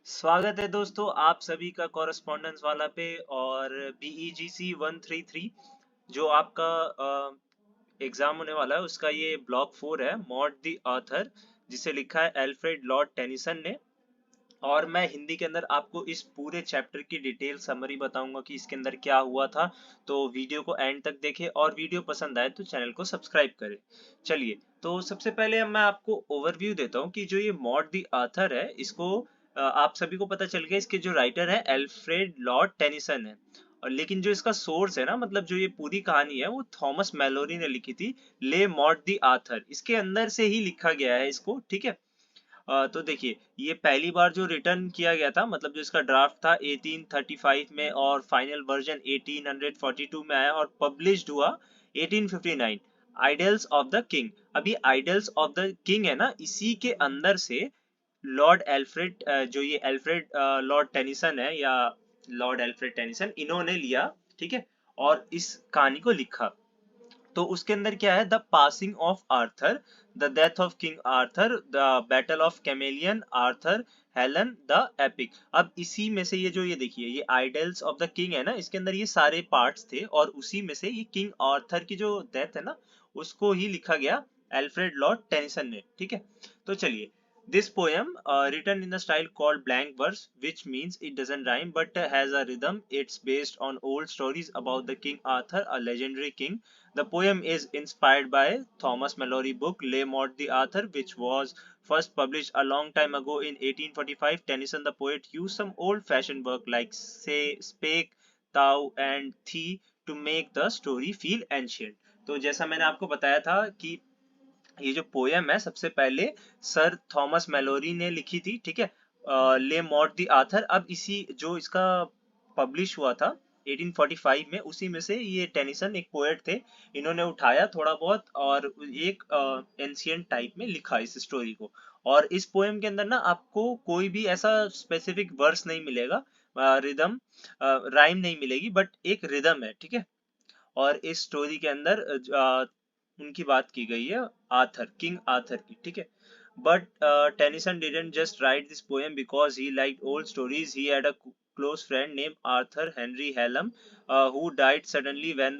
स्वागत है दोस्तों आप सभी का कॉरेस्पॉन्डेंस वाला पे। और BEGC 133 जो आपका एग्जाम होने वाला है उसका ये ब्लॉक 4 है, मॉड द ऑथर, जिसे लिखा है एल्फ्रेड लॉर्ड टेनिसन ने। और मैं हिंदी के अंदर आपको इस पूरे चैप्टर की डिटेल समरी बताऊंगा कि इसके अंदर क्या हुआ था। तो वीडियो को एंड तक देखें और वीडियो पसंद आए तो चैनल को सब्सक्राइब करें। चलिए, तो सबसे पहले मैं आपको ओवरव्यू देता हूँ कि जो ये मॉड द ऑथर है इसको आप सभी को पता चल गया, इसके जो राइटर है एल्फ्रेड लॉर्ड टेनिसन है। और लेकिन जो इसका सोर्स है ना, मतलब जो ये पूरी कहानी है वो थॉमस मैलोरी ने लिखी थी, ले मॉड द ऑथर, इसके अंदर से ही लिखा गया है इसको, ठीक है। तो देखिए, ये पहली बार जो रिटर्न किया गया था, मतलब जो इसका ड्राफ्ट था 1835 में, और फाइनल वर्जन 1842 में आया और पब्लिश्ड हुआ 1859, आइडल्स ऑफ द किंग। अभी आइडल्स ऑफ द किंग है ना, इसी के अंदर से लॉर्ड एल्फ्रेड, जो ये एल्फ्रेड लॉर्ड टेनिसन है, या लॉर्ड एल्फ्रेड टेनिसन, इन्होंने लिया, ठीक है, और इस कहानी को लिखा। तो उसके अंदर क्या है, the passing of Arthur, the death of king Arthur, the battle of chameleon, Arthur, Helen the epic. अब इसी में से ये जो ये देखिए, ये आइडल्स ऑफ द किंग है ना, इसके अंदर ये सारे पार्ट्स थे और उसी में से ये किंग आर्थर की जो डेथ है ना, उसको ही लिखा गया एल्फ्रेड लॉर्ड टेनिसन ने, ठीक है। तो चलिए, this poem, written in the style called blank verse, which means it doesn't rhyme but has a rhythm. It's based on old stories about the King Arthur, a legendary king. The poem is inspired by Thomas Mallory book Le Morte d'Arthur, which was first published a long time ago in 1845. Tennyson, the poet, used some old-fashioned work like say spake, thou, and thee to make the story feel ancient. तो जैसा मैंने आपको बताया था कि ये जो poem है सबसे पहले सर थॉमस मैलोरी ने लिखी थी, ठीक है, ले मॉर्ट दी आर्थर। अब इसी जो इसका पब्लिश हुआ था 1845 में, उसी में से ये टेनिसन एक पोएट थे, इन्होंने उठाया थोड़ा बहुत और एक एंशियंट टाइप में लिखा इस स्टोरी को। और इस पोएम के अंदर ना आपको कोई भी ऐसा स्पेसिफिक वर्स नहीं मिलेगा, रिदम, राइम नहीं मिलेगी, बट एक रिदम है, ठीक है। और इस स्टोरी के अंदर उनकी बात की गई है, आर्थर, किंग आर्थर की, ठीक है। But Tennyson didn't just right this poem because he liked old stories. He had a close friend named Arthur Henry Hallam, who died suddenly when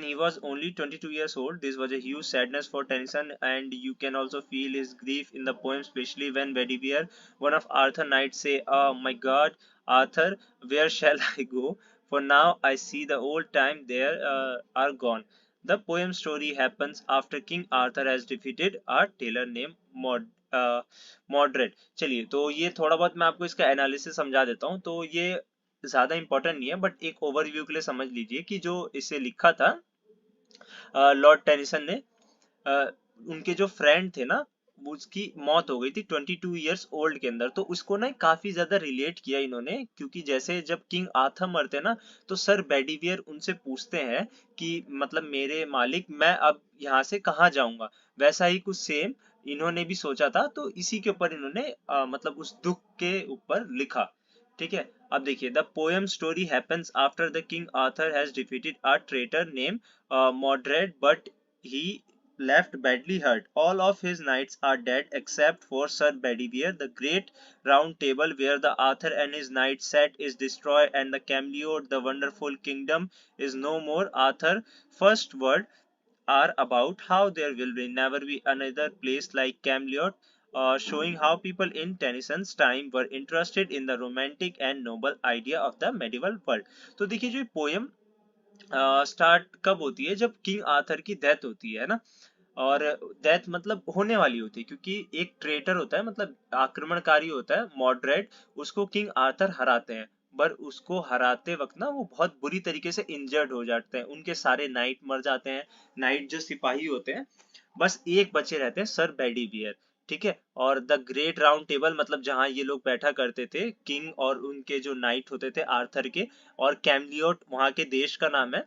he was only 22 years old. This was a huge sadness for Tennyson, and you can also feel his grief in the poem, especially when Bedivere, one of Arthur's knights, say, "Oh my God, Arthur, where shall I go? For now I see the old time there are gone." The poem story happens after King Arthur has defeated a tailor named Mordred. चलिए, तो ये थोड़ा बहुत मैं आपको इसका analysis समझा देता हूँ। तो ये ज्यादा इंपॉर्टेंट नहीं है, बट एक ओवरव्यू के लिए समझ लीजिए कि जो इसे लिखा था लॉर्ड टेनिसन ने, उनके जो फ्रेंड थे ना, उसकी मौत हो गई थी 22 इयर्स ओल्ड के अंदर। तो उसको ना काफी ज्यादा रिलेट किया इन्होंने, क्योंकि जैसे जब किंग आर्थर मरते ना, तो सर बेडिवियर उनसे पूछते हैं कि मतलब मेरे मालिक, मैं अब यहाँ से कहाँ जाऊंगा। वैसा ही कुछ सेम इन्होंने भी सोचा था, तो इसी के ऊपर इन्होंने मतलब उस दुख के ऊपर लिखा, ठीक है। अब देखिए, the poem story happens after the king Arthur has defeated a traitor name Mordred, but he left badly hurt. All of his knights are dead except for Sir Bedivere. The great round table where the Arthur and his knights sat is destroyed, and the Camelot, the wonderful kingdom, is no more. Arthur first word are about how there will be never be another place like Camelot, showing how people in Tennyson's time were interested in the romantic and noble idea of the medieval world. तो देखिए, जो poem start कब होती है, जब king Arthur की death होती है ना। और डेथ मतलब होने वाली होती है, क्योंकि एक ट्रेटर होता है, मतलब आक्रमणकारी होता है मॉडरेट, उसको किंग आर्थर हराते हैं। पर उसको हराते वक्त ना वो बहुत बुरी तरीके से इंजर्ड हो जाते हैं, उनके सारे नाइट मर जाते हैं, नाइट जो सिपाही होते हैं, बस एक बचे रहते हैं, सर बेडीवियर, ठीक है। और द ग्रेट राउंड टेबल, मतलब जहां ये लोग बैठा करते थे, किंग और उनके जो नाइट होते थे आर्थर के, और कैमलियोट वहां के देश का नाम है।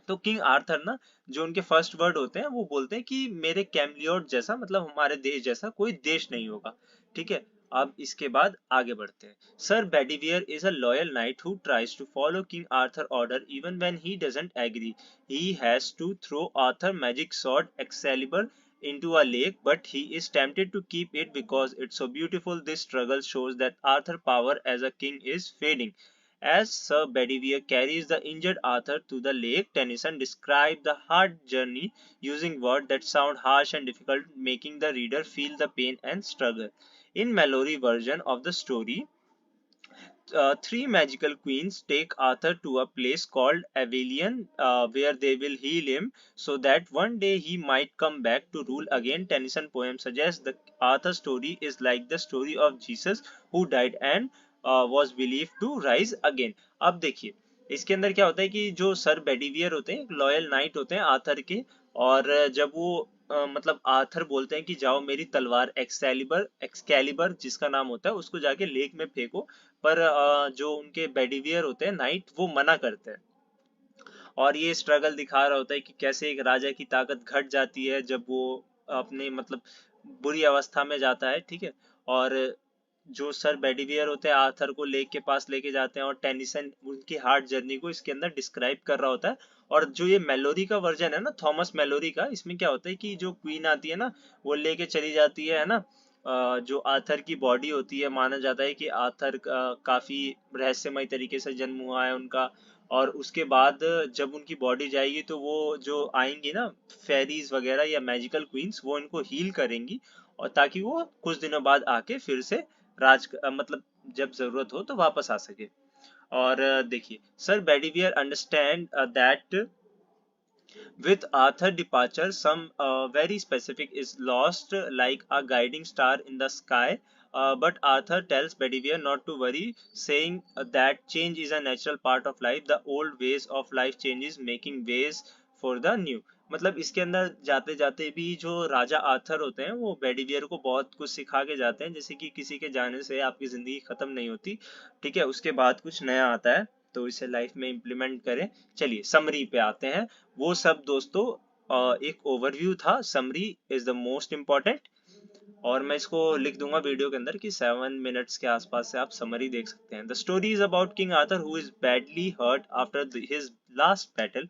तो किंग आर्थर ना, जो उनके फर्स्ट वर्ड होते हैं, वो बोलते हैं कि मेरे कैमलियोट जैसा, मतलब हमारे देश जैसा कोई देश नहीं होगा, ठीक है। अब इसके बाद आगे बढ़ते हैं। Sir Bedivere is a loyal knight who tries to follow King Arthur order even when he doesn't agree. He has to throw Arthur magic sword Excalibur into a lake, but he is tempted to keep it because it's so beautiful. This struggle shows that Arthur's power as a king is fading. As Sir Bedivere carries the injured Arthur to the lake, Tennyson describes the hard journey using words that sound harsh and difficult, making the reader feel the pain and struggle. In Mallory version of the story, three magical queens take Arthur to a place called Avilion, where they will heal him so that one day he might come back to rule again. Tennyson poem suggests the Arthur story is like the story of Jesus who died and was believed to rise again. अब देखिए इसके अंदर क्या होता है कि जो sir बेडिवियर होते हैं लॉयल नाइट होते हैं आर्थर के, और जब वो मतलब आर्थर बोलते हैं कि जाओ मेरी तलवार एक्सकैलिबर एक्सकैलिबर जिसका नाम होता है उसको जाके लेक में फेंको, पर जो उनके बेडिवियर होते हैं नाइट वो मना करते हैं। और ये स्ट्रगल दिखा रहा होता है कि कैसे एक राजा की ताकत घट जाती है जब वो अपने मतलब बुरी अवस्था में जाता है, ठीक है। और जो सर बेडिवियर होते हैं आर्थर को लेक के पास लेके जाते हैं और टेनिसन उनकी हार्ड जर्नी को इसके अंदर डिस्क्राइब कर रहा होता है। और जो ये मेलोरी का वर्जन है ना थॉमस मेलोरी का, इसमें क्या होता है कि जो क्वीन आती है ना वो लेके चली जाती है ना, जो आर्थर की बॉडी होती है, माना जाता है कि आर्थर काफी रहस्यमय तरीके से जन्म हुआ है उनका। और उसके बाद जब उनकी बॉडी जाएगी तो वो जो आएंगी ना फेरीज वगैरह या मैजिकल क्वींस वो इनको हील करेंगी, और ताकि वो कुछ दिनों बाद आके फिर से मतलब जब जरूरत हो तो वापस आ सके। और देखिए sir Bedivere understand that with Arthur departure, some very specific is lost, like a guiding star in the sky. But Arthur tells Bedivere not to worry, saying that change is a natural part of life. The old ways of life changes, making ways for the new. मतलब इसके अंदर जाते जाते भी जो राजा Arthur होते हैं वो बेडिवियर को बहुत कुछ सिखा के जाते हैं, जैसे कि किसी के जाने से आपकी जिंदगी खत्म नहीं होती, ठीक है, उसके बाद कुछ नया आता है, तो इसे लाइफ में इम्प्लीमेंट करें। चलिए समरी पे आते हैं। वो सब दोस्तों एक ओवरव्यू था, summary is the most important, और मैं इसको लिख दूंगा वीडियो के अंदर कि 7 मिनट्स के आसपास से आप समरी देख सकते हैं। The story is about King Arthur who is badly hurt after his last battle.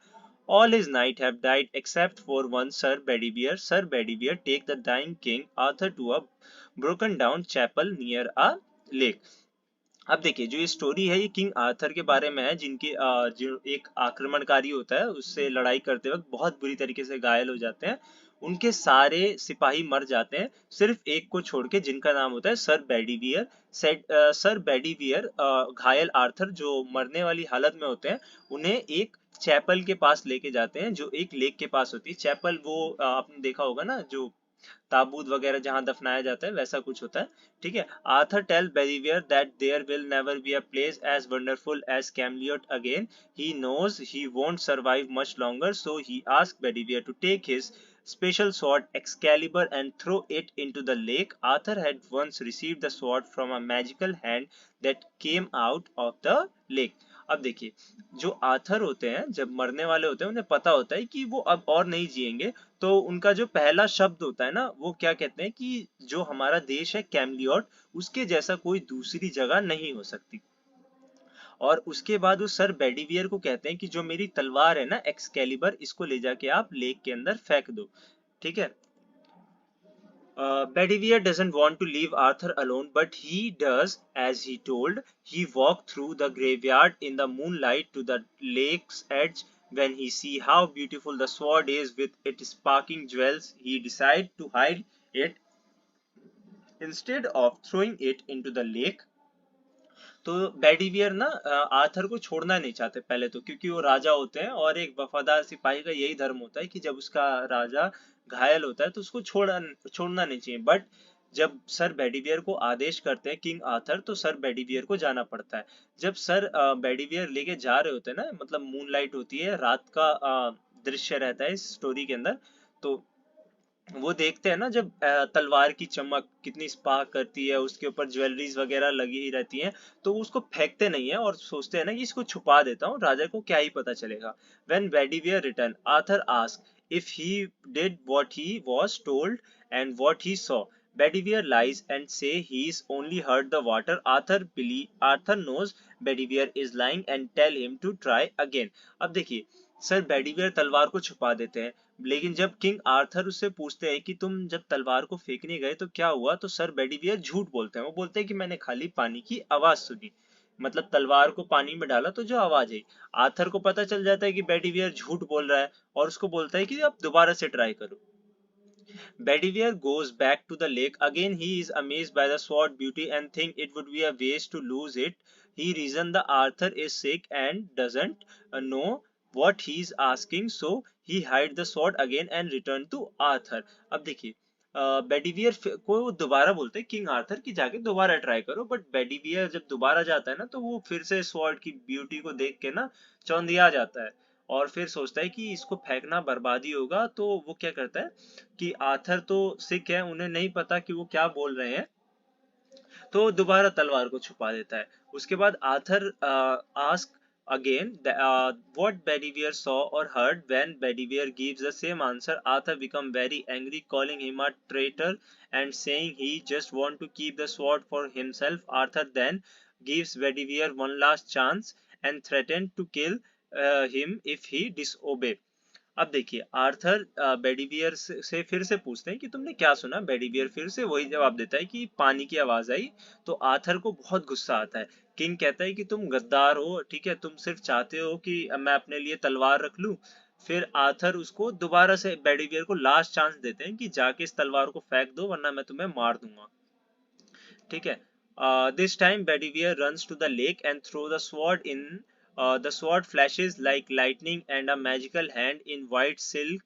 All his knights have died except for one Sir Bedivere. Sir Bedivere take the dying king Arthur to a broken down chapel near a lake. अब देखिए जो ये story है ये king Arthur के बारे में है, जिनके जो एक आक्रमणकारी होता है उससे लड़ाई करते वक्त बहुत बुरी तरीके से घायल हो जाते हैं। उनके सारे सिपाही मर जाते हैं सिर्फ एक को छोड़ के, जिनका नाम होता है सर बेडिवियर। सर बेडिवियर घायल आर्थर जो मरने वाली हालत में होते हैं उन्हें एक चैपल के पास लेके जाते हैं जो एक लेक के पास होती है। चैपल वो आपने देखा होगा ना जो ताबूत वगैरह जहां दफनाया जाता है वैसा कुछ होता है, ठीक है। Arthur tell Bedivere that there will never be a place as wonderful as Camelot again, he knows he won't survive much longer, so he ask Bedivere to take his special sword Excalibur and throw it into the lake. Arthur had once received the sword from a magical hand that came out of the lake. अब देखिए जो Arthur होते हैं जब मरने वाले होते हैं उन्हें पता होता है कि वो अब और नहीं जिएंगे, तो उनका जो पहला शब्द होता है ना वो क्या कहते हैं कि जो हमारा देश है कैमलियट उसके जैसा कोई दूसरी जगह नहीं हो सकती। और उसके बाद वो सर बेडिवियर को कहते हैं कि जो मेरी तलवार है ना एक्सकैलिबर इसको ले जाके आप लेक के अंदर फेंक दो, ठीक है। Bedivere doesn't want to leave Arthur alone, but he does as he told. He walked through the graveyard in the moonlight to the lake's edge. When he see how beautiful the sword is with its sparkling jewels, he decides to hide it instead of throwing it into the lake. तो बेडिवियर ना Arthur को छोड़ना नहीं चाहते पहले तो, क्योंकि वो राजा होते हैं और एक वफादार सिपाही का यही धर्म होता है कि जब उसका राजा घायल होता है तो उसको छोड़ना नहीं चाहिए। बट जब सर बेडिवियर को आदेश करते हैं किंग आर्थर तो सर बेडिवियर को जाना पड़ता है। जब सर बेडिवियर लेके जा रहे होते हैं ना, मतलब मूनलाइट होती है, रात का दृश्य रहता है इस स्टोरी के अंदर, तो वो देखते हैं ना जब तलवार की चमक कितनी स्पार्क करती है, उसके ऊपर ज्वेलरीज वगैरह लगी रहती हैं, तो उसको फेंकते नहीं है और सोचते हैं ना कि इसको छुपा देता हूँ, राजा को क्या ही पता चलेगा। When Bedivere returned, Arthur asked if he did what he was told and what he saw. Bedivere lies and say he's only heard the water. Arthur knows Bedivere is lying and tell him to try again. अब देखिए sir बेडीवियर तलवार को छुपा देते हैं, लेकिन जब king Arthur उससे पूछते हैं कि तुम जब तलवार को फेंकने गए तो क्या हुआ, तो सर बेडीवियर झूठ बोलते हैं। वो बोलते हैं कि मैंने खाली पानी की आवाज सुनी, मतलब तलवार को पानी में डाला तो जो आवाज आई। आर्थर को पता चल जाता है कि बेडीवियर झूठ बोल रहा है और उसको बोलता है कि अब दोबारा से ट्राई करो। Bedivere goes back to the lake. Again, he is amazed by the sword beauty and think it would be a waste to lose it. He reasons the Arthur is sick and doesn't know what he is asking, so he hides the sword again and return to Arthur. अब देखिए, बेडिवियर को दोबारा बोलते हैं king Arthur की जाके दोबारा try करो, बट बेडिवियर जब दोबारा जाता है ना तो वो फिर से स्वॉर्ड की ब्यूटी को देख के ना चौंधिया जाता है और फिर सोचता है कि इसको फेंकना बर्बादी होगा। तो वो क्या करता है कि आर्थर तो सिख है, उन्हें नहीं पता कि वो क्या बोल रहे हैं, तो दोबारा तलवार को छुपा देता है। उसके बाद Arthur ask again what Bedivere saw or heard. When Bedivere gives the same answer, Arthur become very angry, calling him a traitor and saying he just want to keep the sword for himself. Arthur then gives Bedivere one last chance and threatened to kill him if he disobey. अब देखिए, Arthur बेडीवियर से फिर से पूछते हैं कि तुमने क्या सुना। बेडीवियर फिर से वही जवाब देता है कि पानी की आवाज आई। तो आर्थर को बहुत गुस्सा आता है। किंग कहता है कि तुम गद्दार हो, ठीक है, तुम सिर्फ चाहते हो कि मैं अपने लिए तलवार रख लूं। फिर आर्थर उसको दोबारा से बेडीवियर को लास्ट चांस देते हैं कि जाके इस तलवार को फेंक दो वरना मैं तुम्हें मार दूंगा, ठीक है। This time Bedivere runs to the lake and throws the sword in. The sword flashes like lightning and a magical hand in white silk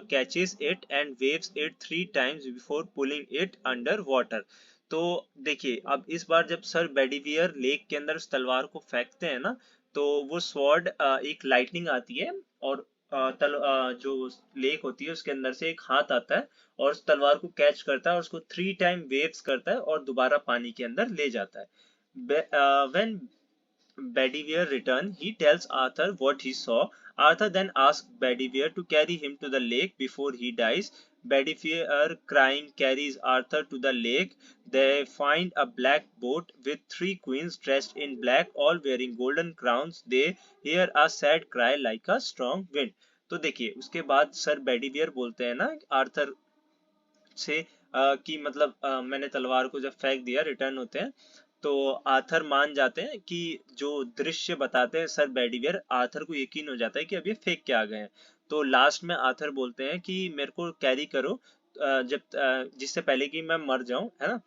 catches it and waves it 3 times before pulling it under water. तो देखिए, अब इस बार जब sir बेडिवियर lake के अंदर उस तलवार को फेंकते हैं ना, तो वो स्वॉर्ड एक लाइटनिंग आती है और जो लेक होती है उसके अंदर से एक हाथ आता है और उस तलवार को कैच करता है और उसको 3 टाइम वेव्स करता है और दोबारा पानी के अंदर ले जाता है। When Bedivere returns, he tells Arthur what he saw. Arthur then asks Bedivere to carry him to the lake before he dies. Bedivere, crying, carries Arthur to the lake. They find a black boat with 3 queens dressed in black, all wearing golden crowns. They hear a sad cry like a strong wind. तो देखिए, उसके बाद sir बेडिवियर बोलते हैं ना Arthur से कि मतलब मैंने तलवार को जब फेंक दिया, रिटर्न होते हैं, तो आर्थर मान जाते हैं कि जो दृश्य बताते हैं सर बेडिवियर, आर्थर को यकीन हो जाता है कि अब ये फेंक के आ गए हैं। तो लास्ट में आर्थर बोलते हैं कि मेरे को कैरी करो जिससे पहले कि मैं मर जाऊं, है ना।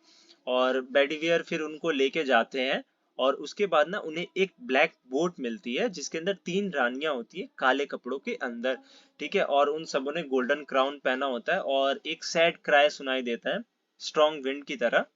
और बेडिवियर फिर उनको लेके जाते हैं और उसके बाद ना उन्हें एक ब्लैक बोट मिलती है जिसके अंदर 3 रानियां होती है काले कपड़ों के अंदर, ठीक है, और उन सबों ने गोल्डन क्राउन पहना होता है और एक सैड क्राई सुनाई देता है स्ट्रॉन्ग विंड की तरह।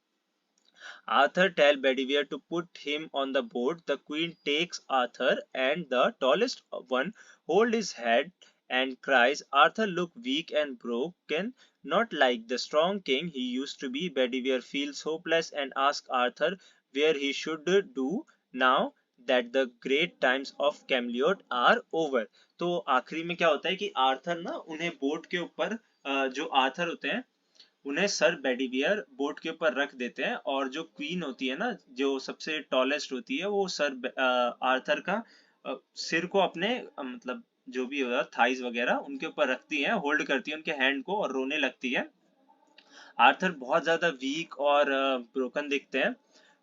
Arthur tells Bedivere to put him on the boat. The queen takes Arthur and the tallest one holds his head and cries. Arthur looks weak and broken, not like the strong king he used to be. Bedivere feels hopeless and asks Arthur where he should do now that the great times of Camelot are over. तो आखिरी में क्या होता है कि Arthur ना उन्हें boat के ऊपर जो आर्थर होते हैं उन्हें सर बेडिवियर बोट के ऊपर रख देते हैं और जो क्वीन होती है ना, जो सबसे टॉलेस्ट होती है, वो सर आर्थर का सिर को अपने मतलब जो भी होगा थाइज वगैरह उनके ऊपर रखती है, होल्ड करती है उनके हैंड को और रोने लगती है। आर्थर बहुत ज्यादा वीक और ब्रोकन दिखते हैं,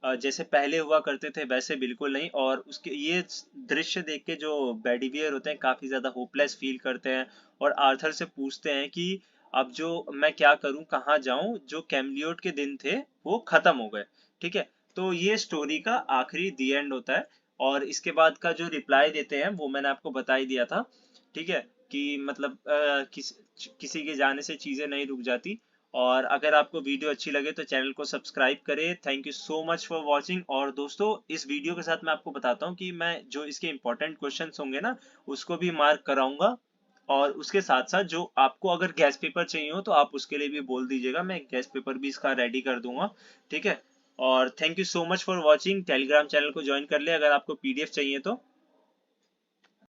जैसे पहले हुआ करते थे वैसे बिल्कुल नहीं। और उसके ये दृश्य देख के जो बेडिवियर होते हैं काफी ज्यादा होपलेस फील करते हैं और आर्थर से पूछते हैं कि अब जो मैं क्या करूं, कहाँ जाऊं, जो कैमलियोट के दिन थे वो खत्म हो गए, ठीक है। तो ये स्टोरी का आखिरी दी एंड होता है और इसके बाद का जो रिप्लाई देते हैं वो मैंने आपको बता ही दिया था, ठीक है, कि मतलब किसी के जाने से चीजें नहीं रुक जाती। और अगर आपको वीडियो अच्छी लगे तो चैनल को सब्सक्राइब करें। Thank you so much for watching. और दोस्तों, इस वीडियो के साथ मैं आपको बताता हूँ कि मैं जो इसके इंपॉर्टेंट क्वेश्चंस होंगे ना उसको भी मार्क कराऊंगा और उसके साथ साथ जो आपको अगर गैस पेपर चाहिए हो तो आप उसके लिए भी बोल दीजिएगा, मैं गैस पेपर भी इसका रेडी कर दूंगा, ठीक है। और thank you so much for watching. Telegram channel को ज्वाइन कर ले अगर आपको पीडीएफ चाहिए तो।